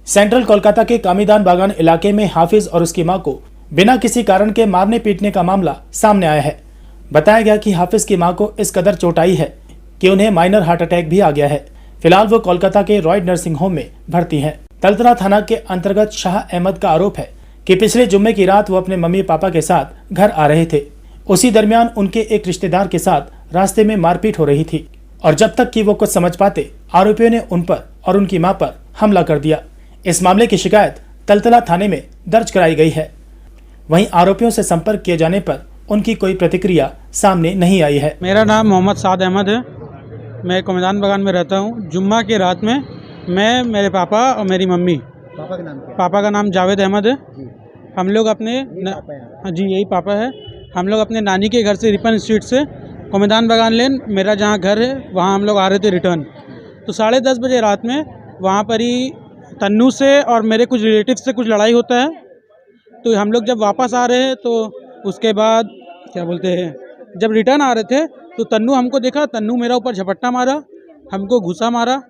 Central Kolkata के कामीदान बागान इलाके में हाफिज और उसकी मां को बिना किसी कारण के मारने पीटने का मामला सामने आया है। बताया गया कि हाफिज की मां को इस कदर चोट आई है कि उन्हें माइनर हार्ट अटैक भी आ गया है। फिलहाल वो कोलकाता के रॉय नर्सिंग होम में भर्ती हैं। तलतला थाना के अंतर्गत शाह अहमद का आरोप है कि पिछले जुम्मे की रात वो अपने मम्मी पापा के साथ घर आ रहे थे। उसी दरमियान उनके एक रिश्तेदार के साथ रास्ते में मारपीट हो रही थी और जब तक कि वो कुछ समझ पाते आरोपियों ने उन पर और उनकी मां पर हमला कर दिया। इस मामले की शिकायत तलतला थाने में दर्ज कराई गई है। वहीं आरोपियों से संपर्क किए जाने पर उनकी कोई प्रतिक्रिया सामने नहीं आई है। मेरा नाम मोहम्मद साद अहमद है। मैं कामीदान बागान में रहता हूँ। जुम्मा की रात में मैं, मेरे पापा और मेरी मम्मी। पापा का नाम क्या है? पापा का नाम जावेद अहमद है जी। हम लोग अपने जी यही पापा है। हम लोग अपने नानी के घर से रिपन स्ट्रीट से कामीदान बागान लेन, मेरा जहाँ घर है वहाँ हम लोग आ रहे थे रिटर्न। तो 10:30 बजे रात में वहाँ पर ही तन्नू से और मेरे कुछ रिलेटिव से कुछ लड़ाई होता है। तो हम लोग जब वापस आ रहे हैं तो उसके बाद क्या बोलते हैं, जब रिटर्न आ रहे थे तो तन्नू हमको देखा, तन्नू मेरा ऊपर झपट्टा मारा, हमको घुसा मारा।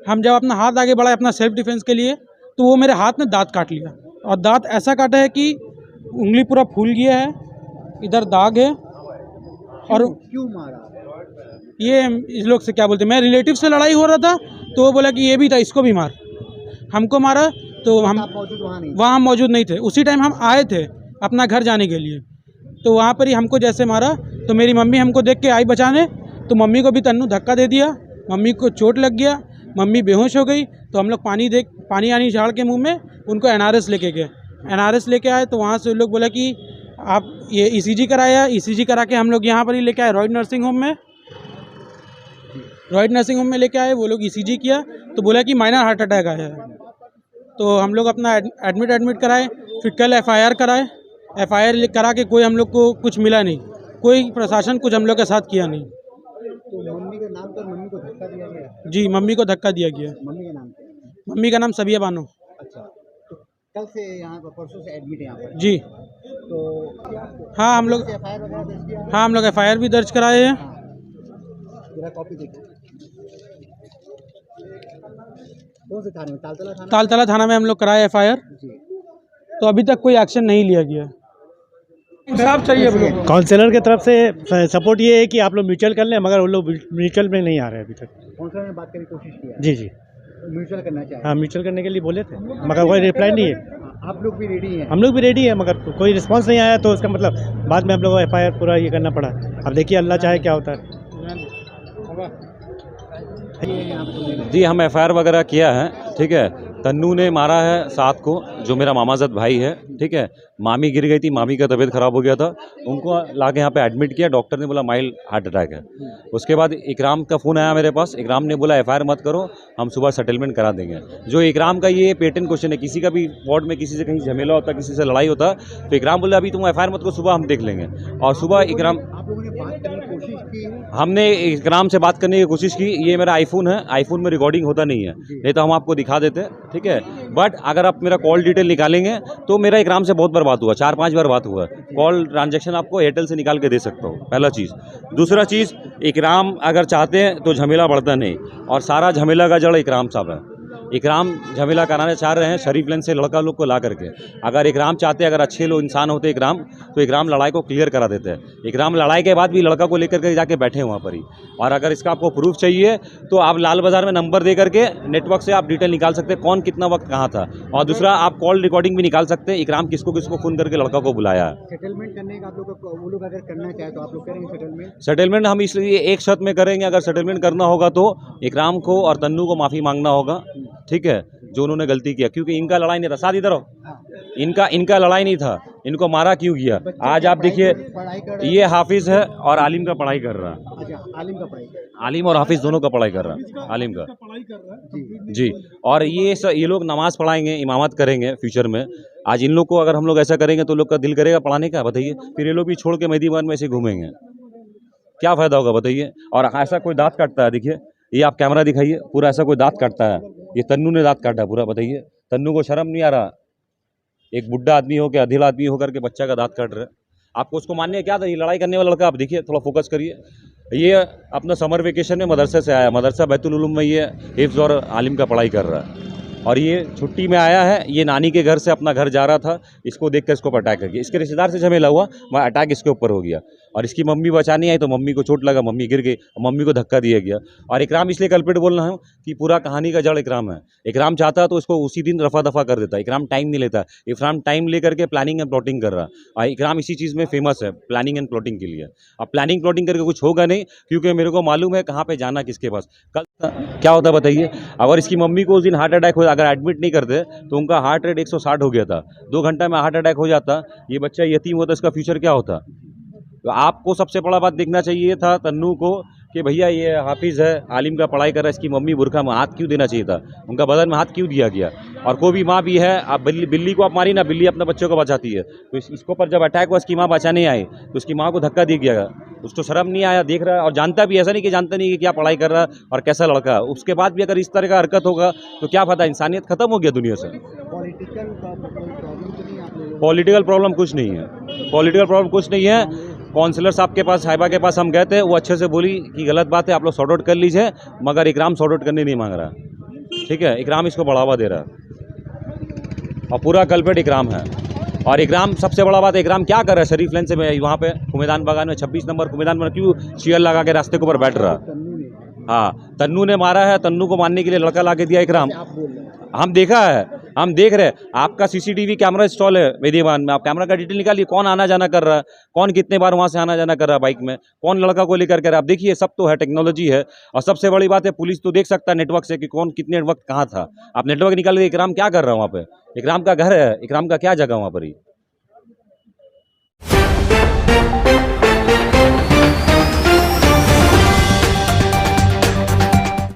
हम जब अपना हाथ आगे बढ़ाए अपना सेल्फ डिफेंस के लिए तो वो मेरे हाथ में दांत काट लिया और दांत ऐसा काटा है कि उंगली पूरा फूल गया है, इधर दाग है। और क्यों मारा? ये इस लोग से क्या बोलते हैं, मैं रिलेटिव से लड़ाई हो रहा था तो वो बोला कि ये भी था, इसको भी मार। हमको मारा तो हम आप मौजूद वहाँ मौजूद नहीं थे। उसी टाइम हम आए थे अपना घर जाने के लिए। तो वहाँ पर ही हमको जैसे मारा तो मेरी मम्मी हमको देख के आई बचाने, तो मम्मी को भी तन्नू धक्का दे दिया। मम्मी को चोट लग गया, मम्मी बेहोश हो गई। तो हम लोग पानी आनी झाड़ के मुंह में उनको NRS लेके गए। NRS लेके आए तो वहाँ से उन लोग बोला कि आप ये ECG कराया। ECG करा के हम लोग यहाँ पर ही लेके आए रॉय नर्सिंग होम में। रॉय नर्सिंग होम में लेके आए, वो लोग ECG किया तो बोला कि माइनर हार्ट अटैक आया है। तो हम लोग अपना एडमिट कराए। फिर कल FIR कराए। FIR करा के कोई हम लोग को कुछ मिला नहीं, कोई प्रशासन कुछ हम लोग के साथ किया नहीं। तो मम्मी के नाम पर मम्मी को धक्का दिया गया? जी, मम्मी को धक्का दिया गया। मम्मी का नाम क्या है? मम्मी का नाम सबिया बानो। अच्छा, तो कल से यहाँ पर, परसों से एडमिट है यहाँ पर? जी तो हाँ, हम लोग FIR वगैरह दर्ज किया? हाँ, हम लोग FIR भी दर्ज कराए हैं। जरा कॉपी देखिए। कौन से थाने में? तालतला थाना? तालतला थाना में हम लोग कराए FIR। जी। तो अभी तक कोई एक्शन नहीं लिया गया। इंसाफ चाहिए हम लोग। काउंसलर की तरफ से सपोर्ट ये है कि आप लोग म्यूचुअल कर लें, मगर वो लोग म्यूचुअल में नहीं आ रहे अभी तक। काउंसलर ने बात करने की कोशिश किया? जी जी म्यूचुअल करना चाहिए। हाँ, म्यूचुअल करने के लिए बोले थे मगर कोई रिप्लाई नहीं है। आप लोग भी रेडी हैं? हम लोग भी रेडी है मगर कोई रिस्पांस नहीं आया, तो उसका मतलब बाद में हम लोग को FIR पूरा ये करना पड़ा। अब देखिए अल्लाह चाहे क्या होता है। जी, हम FIR वगैरह किया है। ठीक है, तन्नू ने मारा है साथ को, जो मेरा मामाज़द भाई है। ठीक है, मामी गिर गई थी, मामी का तबीयत ख़राब हो गया था, उनको लाके यहाँ पे एडमिट किया। डॉक्टर ने बोला माइल्ड हार्ट अटैक है। उसके बाद इकराम का फ़ोन आया मेरे पास। इकराम ने बोला FIR मत करो, हम सुबह सेटलमेंट करा देंगे। जो इकराम का ये पेटेंट क्वेश्चन है, किसी का भी वार्ड में किसी से कहीं झमेला होता, किसी से लड़ाई होता, तो इकराम बोला अभी तुम FIR मत करो, सुबह हम देख लेंगे। और सुबह इकराम, आप लोगों ने बात करने की कोशिश की? हमने इकराम से बात करने की कोशिश की। ये मेरा आईफोन है, आईफोन में रिकॉर्डिंग होता नहीं है, नहीं तो हम आपको दिखा देते। ठीक है, बट अगर आप मेरा कॉल डिटेल निकालेंगे तो मेरा इकराम से बहुत बार बात हुआ, 4-5 बार बात हुआ। कॉल ट्रांजैक्शन आपको एयरटेल से निकाल के दे सकता हूँ, पहला चीज़। दूसरा चीज़, इकराम अगर चाहते हैं तो झमेला बढ़ता नहीं, और सारा झमेला का जड़ इकराम साहब है। इकराम झमेला कराने चाह रहे हैं शरीफ लेन से लड़का लोग को ला करके। अगर इकराम चाहते, अगर अच्छे लोग इंसान होते इकराम, तो इकराम लड़ाई को क्लियर करा देते हैं। इकराम लड़ाई के बाद भी लड़का को लेकर के जाके बैठे वहाँ पर ही। और अगर इसका आपको प्रूफ चाहिए तो आप लाल बाज़ार में नंबर दे करके नेटवर्क से आप डिटेल निकाल सकते हैं, कौन कितना वक्त कहाँ था। और दूसरा, आप कॉल रिकॉर्डिंग भी निकाल सकते हैं, इकराम किसको किसको फ़ोन करके लड़का को बुलाया है। सेटलमेंट करने का आप लोग, वो लोग अगर करना चाहे तो आप लोग करेंगे सेटलमेंट? सेटलमेंट हम इसलिए एक शर्त में करेंगे, अगर सेटलमेंट करना होगा तो इकराम को और तन्नू को माफ़ी मांगना होगा। ठीक है, जो उन्होंने गलती किया, क्योंकि इनका लड़ाई नहीं था। साथ इधर हो, इनका लड़ाई नहीं था, इनको मारा क्यों किया। आज आप देखिए, ये हाफिज है और आलिम का पढ़ाई कर रहा है। अच्छा, आलिम का पढ़ाई? आलिम और हाफिज दोनों का पढ़ाई कर रहा है, आलिम का जी। और ये लोग नमाज पढ़ाएंगे, इमामत करेंगे फ्यूचर में। आज इन लोग को अगर हम लोग ऐसा करेंगे तो लोग का दिल करेगा पढ़ाने का, बताइए। फिर ये लोग भी छोड़ के मैदान में ऐसे घूमेंगे, क्या फ़ायदा होगा बताइए। और ऐसा कोई दांत काटता है, देखिए ये आप कैमरा दिखाइए, पूरा ऐसा कोई दांत काटता है, ये तन्नू ने दांत काटा पूरा, बताइए। तन्नू को शर्म नहीं आ रहा? एक बुढ़ा आदमी हो के, अधेड़ आदमी होकर के बच्चा का दांत काट रहे। आपको उसको मानने है क्या था? ये लड़ाई करने वाला लड़का, आप देखिए, थोड़ा फोकस करिए। ये अपना समर वेकेशन में मदरसे से आया, मदरसा बैतुल उलूम में ये हिफ्ज़ और आलिम का पढ़ाई कर रहा है। और ये छुट्टी में आया है, ये नानी के घर से अपना घर जा रहा था, इसको देख कर इसको ऊपर अटैक कर गया। इसके रिश्तेदार से झमेला हुआ, मैं अटैक इसके ऊपर हो गया और इसकी मम्मी बचाने आई तो मम्मी को चोट लगा, मम्मी गिर गई, मम्मी को धक्का दिया गया। और इकराम इसलिए कल्प्रिट बोल रहा हूँ कि पूरा कहानी का जड़ इकराम है। इकराम चाहता तो इसको उसी दिन रफा दफा कर देता। इकराम टाइम नहीं लेता, इकराम टाइम लेकर के प्लानिंग एंड प्लॉटिंग कर रहा। और इकराम इसी चीज़ में फेमस है, प्लानिंग एंड प्लॉटिंग के लिए। अब प्लानिंग प्लॉटिंग करके कुछ होगा नहीं, क्योंकि मेरे को मालूम है कहाँ पे जाना किसके पास। कल क्या होता बताइए, अगर इसकी मम्मी को उस दिन हार्ट अटैक हो, अगर एडमिट नहीं करते तो उनका हार्ट रेट 160 हो गया था। 2 घंटा में हार्ट अटैक हो जाता, ये बच्चा यतीम होता, इसका फ्यूचर क्या होता। तो आपको सबसे बड़ा बात देखना चाहिए था तन्नू को कि भैया ये हाफिज़ है, आलिम का पढ़ाई कर रहा है, इसकी मम्मी बुरखा में हाथ क्यों देना चाहिए था, उनका बदन में हाथ क्यों दिया गया। और कोई भी माँ भी है, आप बिल्ली को आप मारी ना, बिल्ली अपने बच्चों को बचाती है। तो इसको पर जब अटैक हुआ, इसकी माँ बचाने आई तो उसकी माँ को धक्का दिया गया। उसको शर्म नहीं आया, देख रहा है और जानता भी, ऐसा नहीं कि जानता नहीं कि क्या पढ़ाई कर रहा है और कैसा लड़का है। उसके बाद भी अगर इस तरह का हरकत होगा तो क्या पता, इंसानियत खत्म हो गया दुनिया से। पॉलिटिकल प्रॉब्लम तो नहीं आप लोगों को? पॉलिटिकल प्रॉब्लम कुछ नहीं है, पॉलिटिकल प्रॉब्लम कुछ नहीं है। काउंसलर साहब के पास, साहिबा के पास हम गए थे, वो अच्छे से बोली कि गलत बात है, आप लोग सॉर्ट आउट कर लीजिए, मगर इकराम सॉर्ट आउट करने नहीं मांग रहा। ठीक है, इकराम इसको बढ़ावा दे रहा है और पूरा कल्प्रिट इकराम है। और इकराम, सबसे बड़ा बात है, इकराम क्या कर रहा है शरीफ लाइन से में वहाँ पे कुमेदान बागान में 26 नंबर कुमेदान में क्यों चेयर लगा के रास्ते के ऊपर बैठ रहा। हाँ, तन्नू ने मारा है, तन्नू को मारने के लिए लड़का ला के दिया इकराम। आप बोल रहे हैं हम देखा है, हम देख रहे हैं, आपका सीसीटीवी कैमरा इंस्टॉल है वेदीवान में, आप कैमरा का डिटेल निकालिए, कौन आना जाना कर रहा है, कौन कितने बार वहाँ से आना जाना कर रहा है बाइक में, कौन लड़का को लेकर कर रहा है। आप देखिए, सब तो है, टेक्नोलॉजी है। और सबसे बड़ी बात है, पुलिस तो देख सकता है नेटवर्क से कि कौन कितने वक्त कहाँ था। आप नेटवर्क निकाल के, इकराम क्या कर रहा है वहाँ पे, इकराम का घर है, इकराम का क्या जगह वहाँ पर ही।